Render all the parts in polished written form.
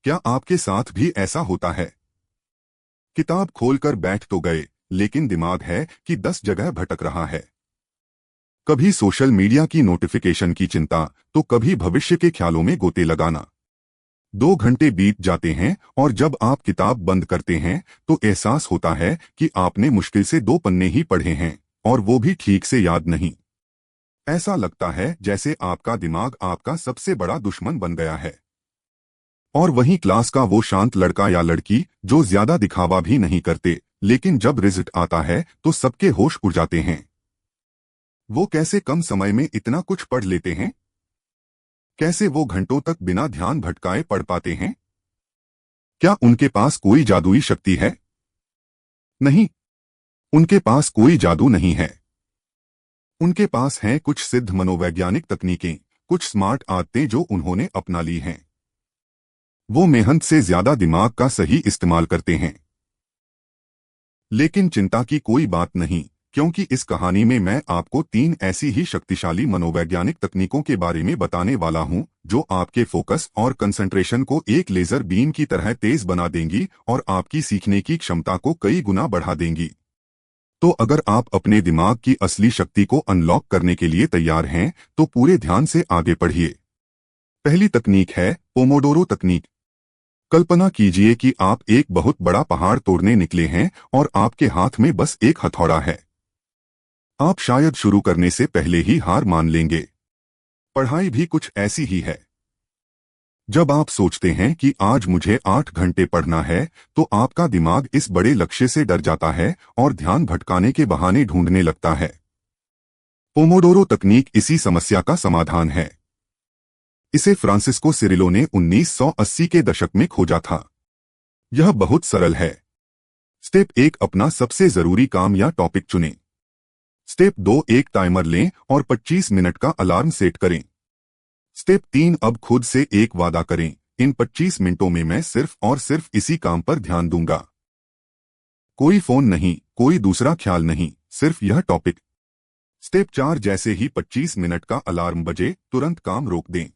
क्या आपके साथ भी ऐसा होता है? किताब खोलकर बैठ तो गए, लेकिन दिमाग है कि 10 जगह भटक रहा है। कभी सोशल मीडिया की नोटिफिकेशन की चिंता, तो कभी भविष्य के ख्यालों में गोते लगाना। 2 घंटे बीत जाते हैं और जब आप किताब बंद करते हैं तो एहसास होता है कि आपने मुश्किल से 2 पन्ने ही पढ़े हैं, और वो भी ठीक से याद नहीं। ऐसा लगता है जैसे आपका दिमाग आपका सबसे बड़ा दुश्मन बन गया है। और वहीं क्लास का वो शांत लड़का या लड़की जो ज्यादा दिखावा भी नहीं करते, लेकिन जब रिजल्ट आता है तो सबके होश उड़ जाते हैं। वो कैसे कम समय में इतना कुछ पढ़ लेते हैं? कैसे वो घंटों तक बिना ध्यान भटकाए पढ़ पाते हैं? क्या उनके पास कोई जादुई शक्ति है? नहीं, उनके पास कोई जादू नहीं है। उनके पास हैं कुछ सिद्ध मनोवैज्ञानिक तकनीकें, कुछ स्मार्ट आदतें जो उन्होंने अपना ली हैं। वो मेहनत से ज्यादा दिमाग का सही इस्तेमाल करते हैं। लेकिन चिंता की कोई बात नहीं, क्योंकि इस कहानी में मैं आपको 3 ऐसी ही शक्तिशाली मनोवैज्ञानिक तकनीकों के बारे में बताने वाला हूं, जो आपके फोकस और कंसंट्रेशन को एक लेजर बीम की तरह तेज बना देंगी और आपकी सीखने की क्षमता को कई गुना बढ़ा देंगी। तो अगर आप अपने दिमाग की असली शक्ति को अनलॉक करने के लिए तैयार हैं, तो पूरे ध्यान से आगे पढ़िए। पहली तकनीक है पोमोडोरो तकनीक। कल्पना कीजिए कि आप एक बहुत बड़ा पहाड़ तोड़ने निकले हैं और आपके हाथ में बस एक हथौड़ा है। आप शायद शुरू करने से पहले ही हार मान लेंगे। पढ़ाई भी कुछ ऐसी ही है। जब आप सोचते हैं कि आज मुझे 8 घंटे पढ़ना है, तो आपका दिमाग इस बड़े लक्ष्य से डर जाता है और ध्यान भटकाने के बहाने ढूंढने लगता है। पोमोडोरो तकनीक इसी समस्या का समाधान है। इसे फ्रांसिस्को सिरिलो ने 1980 के दशक में खोजा था। यह बहुत सरल है। स्टेप 1, अपना सबसे जरूरी काम या टॉपिक चुनें। स्टेप 2, एक टाइमर लें और 25 मिनट का अलार्म सेट करें। स्टेप 3, अब खुद से एक वादा करें, इन 25 मिनटों में मैं सिर्फ और सिर्फ इसी काम पर ध्यान दूंगा। कोई फोन नहीं, कोई दूसरा ख्याल नहीं, सिर्फ यह टॉपिक। स्टेप 4, जैसे ही 25 मिनट का अलार्म बजे, तुरंत काम रोक दें।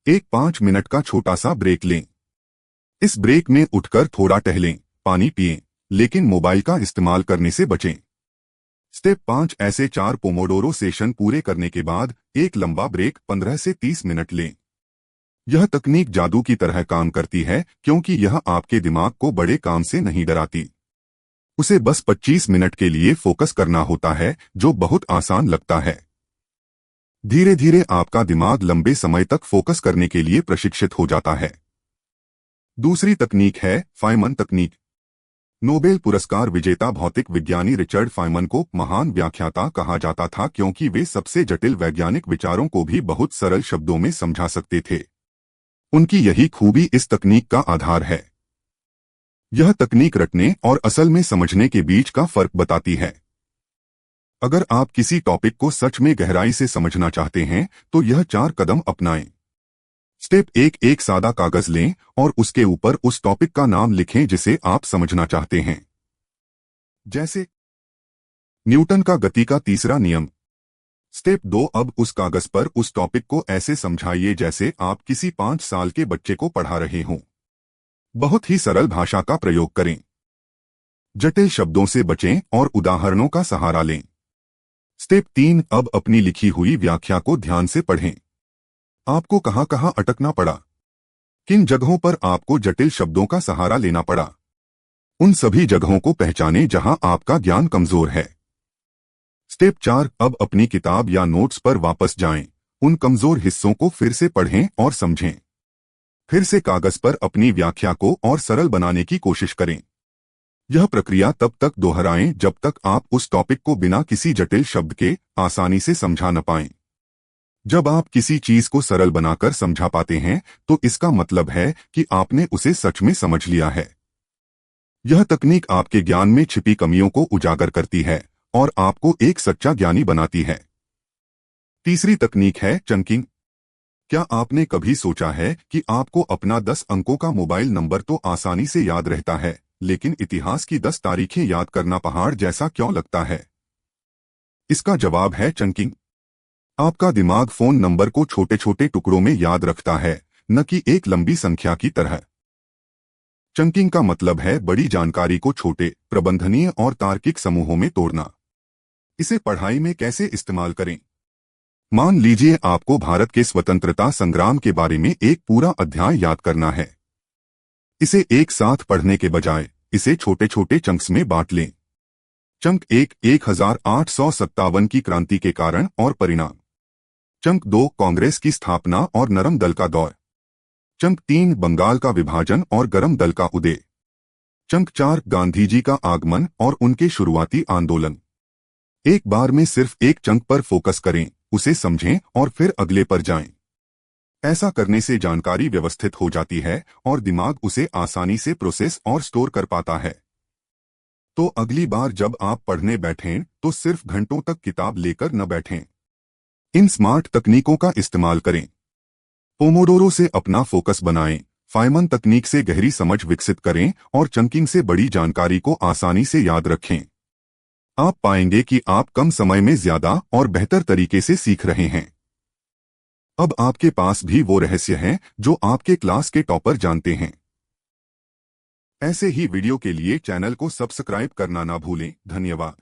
एक 5 मिनट का छोटा सा ब्रेक लें। इस ब्रेक में उठकर थोड़ा टहलें, पानी पिएं, लेकिन मोबाइल का इस्तेमाल करने से बचें। स्टेप 5, ऐसे 4 पोमोडोरो सेशन पूरे करने के बाद एक लंबा ब्रेक 15 से 30 मिनट लें। यह तकनीक जादू की तरह काम करती है, क्योंकि यह आपके दिमाग को बड़े काम से नहीं डराती। उसे बस 25 मिनट के लिए फोकस करना होता है, जो बहुत आसान लगता है। धीरे धीरे आपका दिमाग लंबे समय तक फोकस करने के लिए प्रशिक्षित हो जाता है। दूसरी तकनीक है फाइमन तकनीक। नोबेल पुरस्कार विजेता भौतिक विज्ञानी रिचर्ड फाइमन को महान व्याख्याता कहा जाता था, क्योंकि वे सबसे जटिल वैज्ञानिक विचारों को भी बहुत सरल शब्दों में समझा सकते थे। उनकी यही खूबी इस तकनीक का आधार है। यह तकनीक रटने और असल में समझने के बीच का फर्क बताती है। अगर आप किसी टॉपिक को सच में गहराई से समझना चाहते हैं, तो यह 4 कदम अपनाएं। स्टेप 1, एक सादा कागज लें और उसके ऊपर उस टॉपिक का नाम लिखें जिसे आप समझना चाहते हैं। जैसे न्यूटन का गति का तीसरा नियम। स्टेप 2, अब उस कागज पर उस टॉपिक को ऐसे समझाइए जैसे आप किसी 5 साल के बच्चे को पढ़ा रहे हों। बहुत ही सरल भाषा का प्रयोग करें। जटिल शब्दों से बचें और उदाहरणों का सहारा लें। स्टेप 3, अब अपनी लिखी हुई व्याख्या को ध्यान से पढ़ें। आपको कहां कहां अटकना पड़ा, किन जगहों पर आपको जटिल शब्दों का सहारा लेना पड़ा, उन सभी जगहों को पहचानें जहां आपका ज्ञान कमजोर है। स्टेप 4, अब अपनी किताब या नोट्स पर वापस जाएं, उन कमजोर हिस्सों को फिर से पढ़ें और समझें। फिर से कागज पर अपनी व्याख्या को और सरल बनाने की कोशिश करें। यह प्रक्रिया तब तक दोहराएं जब तक आप उस टॉपिक को बिना किसी जटिल शब्द के आसानी से समझा न पाएं। जब आप किसी चीज को सरल बनाकर समझा पाते हैं, तो इसका मतलब है कि आपने उसे सच में समझ लिया है। यह तकनीक आपके ज्ञान में छिपी कमियों को उजागर करती है और आपको एक सच्चा ज्ञानी बनाती है। तीसरी तकनीक है चंकिंग। क्या आपने कभी सोचा है कि आपको अपना 10 अंकों का मोबाइल नंबर तो आसानी से याद रहता है, लेकिन इतिहास की 10 तारीखें याद करना पहाड़ जैसा क्यों लगता है? इसका जवाब है चंकिंग। आपका दिमाग फोन नंबर को छोटे छोटे टुकड़ों में याद रखता है, न कि एक लंबी संख्या की तरह। चंकिंग का मतलब है बड़ी जानकारी को छोटे, प्रबंधनीय और तार्किक समूहों में तोड़ना। इसे पढ़ाई में कैसे इस्तेमाल करें? मान लीजिए आपको भारत के स्वतंत्रता संग्राम के बारे में एक पूरा अध्याय याद करना है। इसे एक साथ पढ़ने के बजाय इसे छोटे छोटे चंक्स में बांट लें। चंक 1 1857 की क्रांति के कारण और परिणाम। चंक 2 कांग्रेस की स्थापना और नरम दल का दौर। चंक 3 बंगाल का विभाजन और गरम दल का उदय। चंक 4 गांधी जी का आगमन और उनके शुरुआती आंदोलन। एक बार में सिर्फ एक चंक पर फोकस करें, उसे समझें और फिर अगले पर जाएं। ऐसा करने से जानकारी व्यवस्थित हो जाती है और दिमाग उसे आसानी से प्रोसेस और स्टोर कर पाता है। तो अगली बार जब आप पढ़ने बैठें तो सिर्फ घंटों तक किताब लेकर न बैठें। इन स्मार्ट तकनीकों का इस्तेमाल करें। पोमोडोरो से अपना फोकस बनाएं, फायमन तकनीक से गहरी समझ विकसित करें और चंकिंग से बड़ी जानकारी को आसानी से याद रखें। आप पाएंगे कि आप कम समय में ज्यादा और बेहतर तरीके से सीख रहे हैं। अब आपके पास भी वो रहस्य है जो आपके क्लास के टॉपर जानते हैं। ऐसे ही वीडियो के लिए चैनल को सब्सक्राइब करना ना भूलें। धन्यवाद।